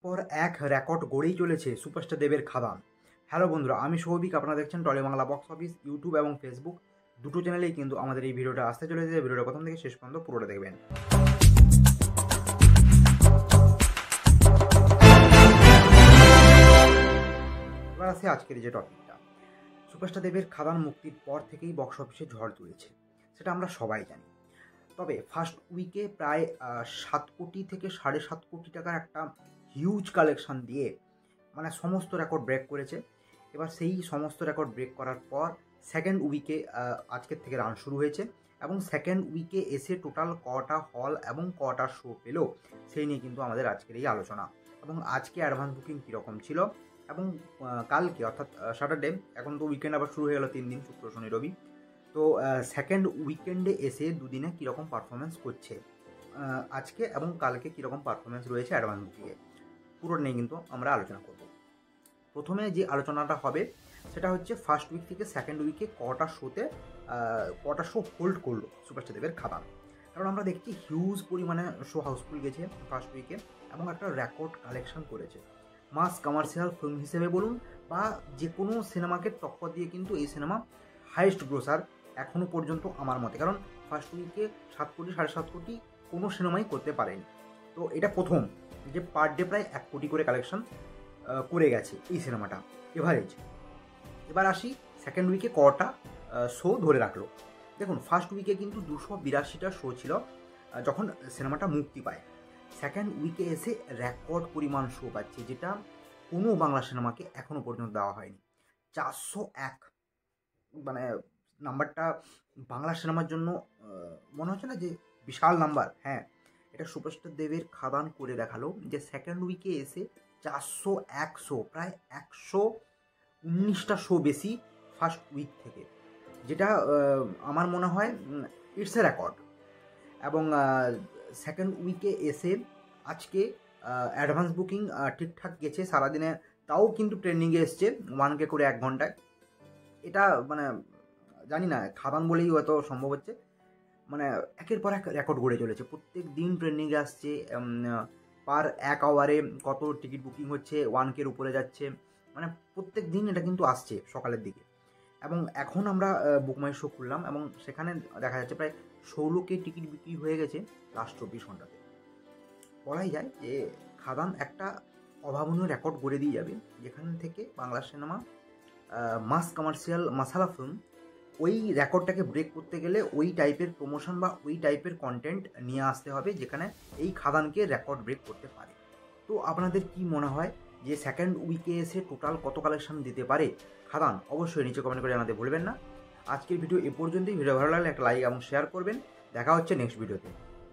পর এক রেকর্ড গড়েই চলেছে সুপারস্টার দেবের খাদান। হ্যালো বন্ধুরা, আমি সৌভিক। আপনারা দেখছেন Tolly Bangla Box Office. YouTube এবং ফেসবুক দুটো চ্যানেলেই কিন্তু আমাদের এই ভিডিওটা আসতে চলেছে। ভিডিওটা প্রথম থেকে শেষ পর্যন্ত পুরোটা দেখবেন। এবার আসে আজকের যে টপিকটা। সুপারস্টার দেবের খাদান মুক্তির পর থেকেই বক্স অফিসে ঝড় তুলেছে, সেটা আমরা সবাই জানি। তবে ফার্স্ট উইকে প্রায় 7 কোটি থেকে 7.5 কোটি টাকার একটা হিউজ কালেকশন দিয়ে মানে সমস্ত রেকর্ড ব্রেক করেছে। এবার সেই সমস্ত রেকর্ড ব্রেক করার পর সেকেন্ড উইকে আজকের থেকে রান শুরু হয়েছে এবং সেকেন্ড উইকে এসে টোটাল কটা হল এবং কটা শো পেল সেই নিয়ে কিন্তু আমাদের আজকের এই আলোচনা। এবং আজকে অ্যাডভান্স বুকিং কীরকম ছিল এবং কালকে অর্থাৎ স্যাটারডে, এখন তো উইকেন্ড আবার শুরু হয়ে গেল 3 দিন, শুক্র শনি রবি। তো সেকেন্ড উইকেন্ডে এসে দুদিনে কীরকম পারফরমেন্স করছে আজকে এবং কালকে কীরকম পারফরমেন্স রয়েছে অ্যাডভান্স বুকিংয়ে, পুরো নিয়ে কিন্তু আমরা আলোচনা করব। প্রথমে যে আলোচনাটা হবে সেটা হচ্ছে ফার্স্ট উইক থেকে সেকেন্ড উইকে কটা শো হোল্ড করলো সুপারস্টার দেবের খাদান। কারণ আমরা দেখছি হিউজ পরিমাণে শো হাউসফুল গেছে ফার্স্ট উইকে এবং একটা রেকর্ড কালেকশন করেছে। মাস কমার্শিয়াল ফিল্ম হিসেবে বলুন বা যে কোনো সিনেমাকে টক্কর দিয়ে কিন্তু এই সিনেমা হাইয়েস্ট গ্রোসার এখনও পর্যন্ত আমার মতে। কারণ ফার্স্ট উইকে 7 কোটি 7.5 কোটি কোনো সিনেমাই করতে পারেনি। তো এটা প্রথম যে পার ডে প্রায় 1 কোটি করে কালেকশন করে গেছে এই সিনেমাটা এভারেজ। এবার আসি সেকেন্ড উইকে কটা শো ধরে রাখলো। দেখুন, ফার্স্ট উইকে কিন্তু 282টা শো ছিল যখন সিনেমাটা মুক্তি পায়। সেকেন্ড উইকে এসে রেকর্ড পরিমাণ শো পাচ্ছে, যেটা কোনো বাংলা সিনেমাকে এখনও পর্যন্ত দেওয়া হয়নি। 401, মানে নাম্বারটা বাংলা সিনেমার জন্য মনে হচ্ছে না যে বিশাল নাম্বার? হ্যাঁ, এটা সুপারস্টার দেবের খাদান করে দেখালো যে সেকেন্ড উইকে এসে 401 শো, প্রায় 119টা শো বেশি ফার্স্ট উইক থেকে, যেটা আমার মনে হয় ইটস এ রেকর্ড। এবং সেকেন্ড উইকে এসে আজকে অ্যাডভান্স বুকিং ঠিকঠাক গেছে সারাদিনে, তাও কিন্তু ট্রেন্ডিংয়ে এসছে 1K করে 1 ঘন্টায়। এটা মানে জানি না খাদান বলেই হয়তো সম্ভব হচ্ছে। মানে একের পর এক রেকর্ড গড়ে চলেছে, প্রত্যেক দিন ট্রেন্ডিংয়ে আসছে। পার 1 আওয়ারে কত টিকিট বুকিং হচ্ছে, 1K উপরে যাচ্ছে, মানে প্রত্যেক দিন এটা কিন্তু আসছে সকালের দিকে। এবং এখন আমরা বুক মাই শো খুললাম এবং সেখানে দেখা যাচ্ছে প্রায় 16K টিকিট বিক্রি হয়ে গেছে লাস্ট 24 ঘন্টাতে। বলাই যায় যে খাদান একটা অভাবনীয় রেকর্ড গড়ে দিয়ে যাবে, যেখান থেকে বাংলা সিনেমা মাস কমার্শিয়াল মাসালা ফিল্ম ওই রেকর্ডটাকে ব্রেক করতে গেলে ওই টাইপের প্রমোশন বা ওই টাইপের কন্টেন্ট নিয়ে আসতে হবে, যেখানে এই খাদানকে রেকর্ড ব্রেক করতে পারে। তো আপনাদের কি মনে হয় যে সেকেন্ড উইকে এসে টোটাল কত কালেকশন দিতে পারে খাদান? অবশ্যই নিচে কমেন্ট করে জানাতে ভুলবেন না। আজকের ভিডিও এ পর্যন্তই। ভিডিও ভালো লাগলে একটা লাইক এবং শেয়ার করবেন। দেখা হচ্ছে নেক্সট ভিডিওতে।